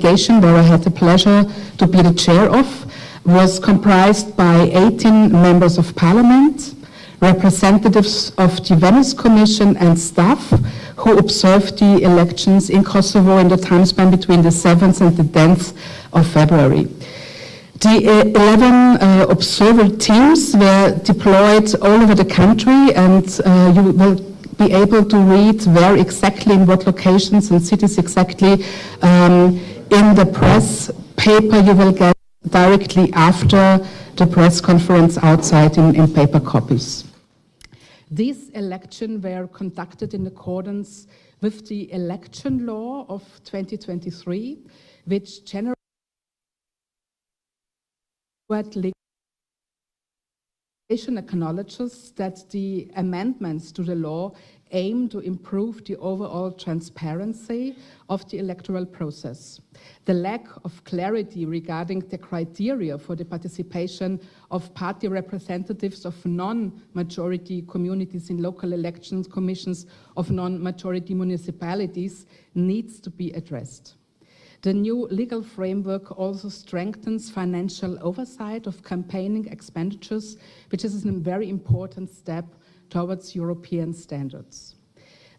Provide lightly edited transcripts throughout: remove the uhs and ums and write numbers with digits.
delegation, where I had the pleasure to be the chair of, was comprised by 18 members of parliament, representatives of the Venice Commission and staff who observed the elections in Kosovo in the time span between the 7th and the 10th of February. The 11 observer teams were deployed all over the country, and you will be able to read where exactly, in what locations and cities exactly, in the press paper you will get directly after the press conference outside in paper copies. These elections were conducted in accordance with the election law of 2023, which generally acknowledges that the amendments to the law aim to improve the overall transparency of the electoral process. The lack of clarity regarding the criteria for the participation of party representatives of non-majority communities in local elections commissions of non-majority municipalities needs to be addressed. The new legal framework also strengthens financial oversight of campaigning expenditures, which is a very important step towards European standards.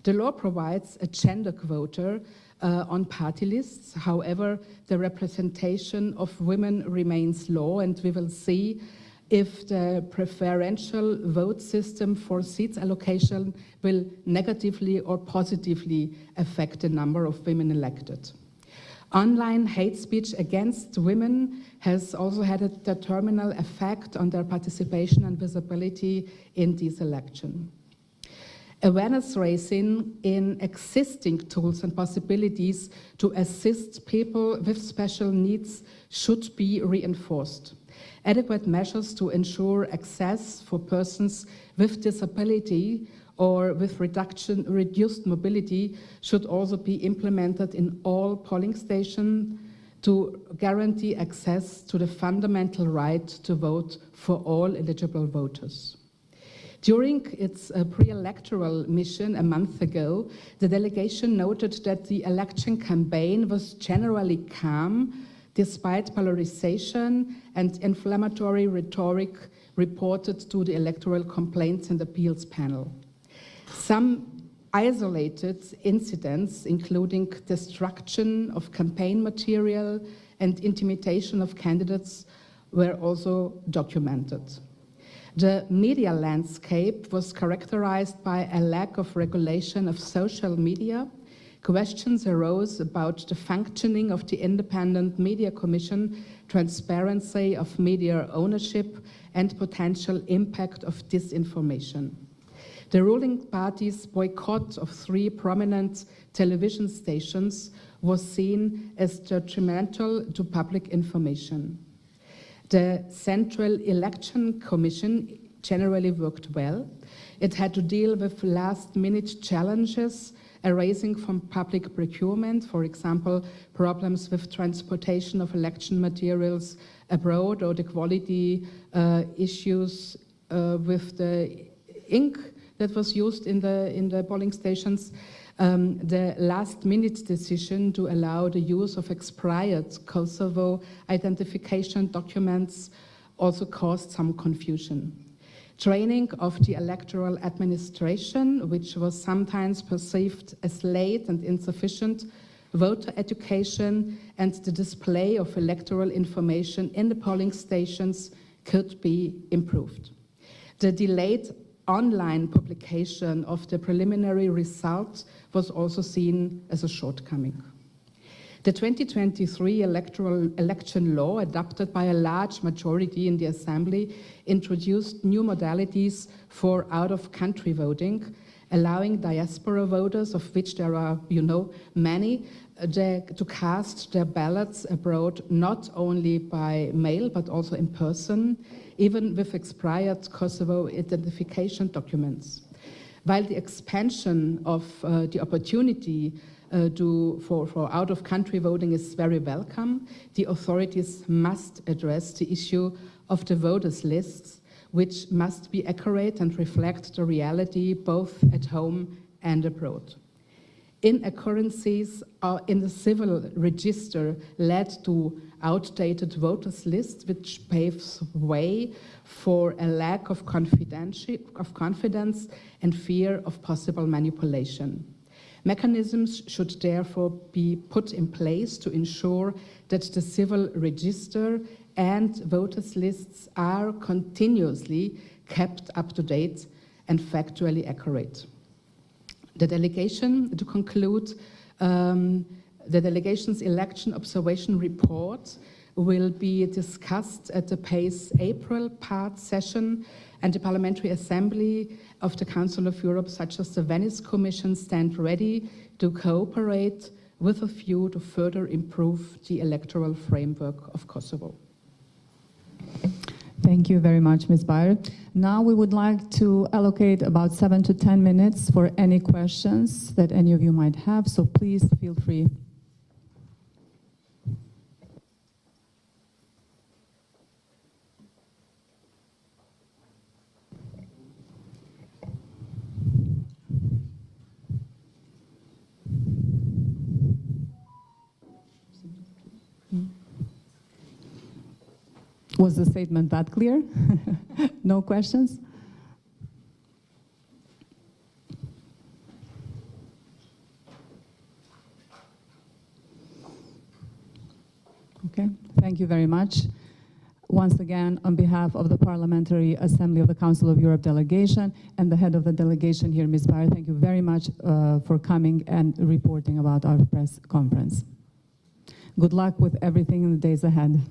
The law provides a gender quota on party lists. However, the representation of women remains low, and we will see if the preferential vote system for seats allocation will negatively or positively affect the number of women elected. Online hate speech against women has also had a determinal effect on their participation and visibility in this election. Awareness raising in existing tools and possibilities to assist people with special needs should be reinforced. Adequate measures to ensure access for persons with disability or with reduced mobility should also be implemented in all polling stations to guarantee access to the fundamental right to vote for all eligible voters. During its pre-electoral mission a month ago, the delegation noted that the election campaign was generally calm, despite polarization and inflammatory rhetoric reported to the Electoral Complaints and Appeals Panel. Some isolated incidents, including destruction of campaign material and intimidation of candidates, were also documented. The media landscape was characterized by a lack of regulation of social media. Questions arose about the functioning of the Independent Media Commission, transparency of media ownership, and potential impact of disinformation. The ruling party's boycott of 3 prominent television stations was seen as detrimental to public information. The Central Election Commission generally worked well. It had to deal with last-minute challenges arising from public procurement, for example, problems with transportation of election materials abroad, or the quality issues with the ink that was used in the polling stations. The last-minute decision to allow the use of expired Kosovo identification documents also caused some confusion. Training of the electoral administration, which was sometimes perceived as late and insufficient, voter education, and the display of electoral information in the polling stations could be improved. The delayed online publication of the preliminary results was also seen as a shortcoming. The 2023 election law, adopted by a large majority in the Assembly, introduced new modalities for out-of-country voting, allowing diaspora voters, of which there are, many, to cast their ballots abroad not only by mail but also in person, even with expired Kosovo identification documents. While the expansion of the opportunity for out-of-country voting is very welcome, the authorities must address the issue of the voters' lists, which must be accurate and reflect the reality both at home and abroad. Inaccuracies in the civil register led to outdated voters lists, which paves way for a lack of confidence and fear of possible manipulation. Mechanisms should therefore be put in place to ensure that the civil register and voters lists are continuously kept up to date and factually accurate. The delegation, to conclude, the delegation's election observation report will be discussed at the PACE April part session, and the Parliamentary Assembly of the Council of Europe, such as the Venice Commission, stand ready to cooperate with a view to further improve the electoral framework of Kosovo. Thank you very much, Ms. Bayer. Now we would like to allocate about 7 to 10 minutes for any questions that any of you might have, so please feel free. Was the statement that clear? No questions? Okay, thank you very much. Once again, on behalf of the Parliamentary Assembly of the Council of Europe delegation and the head of the delegation here, Ms. Bayer, thank you very much for coming and reporting about our press conference. Good luck with everything in the days ahead.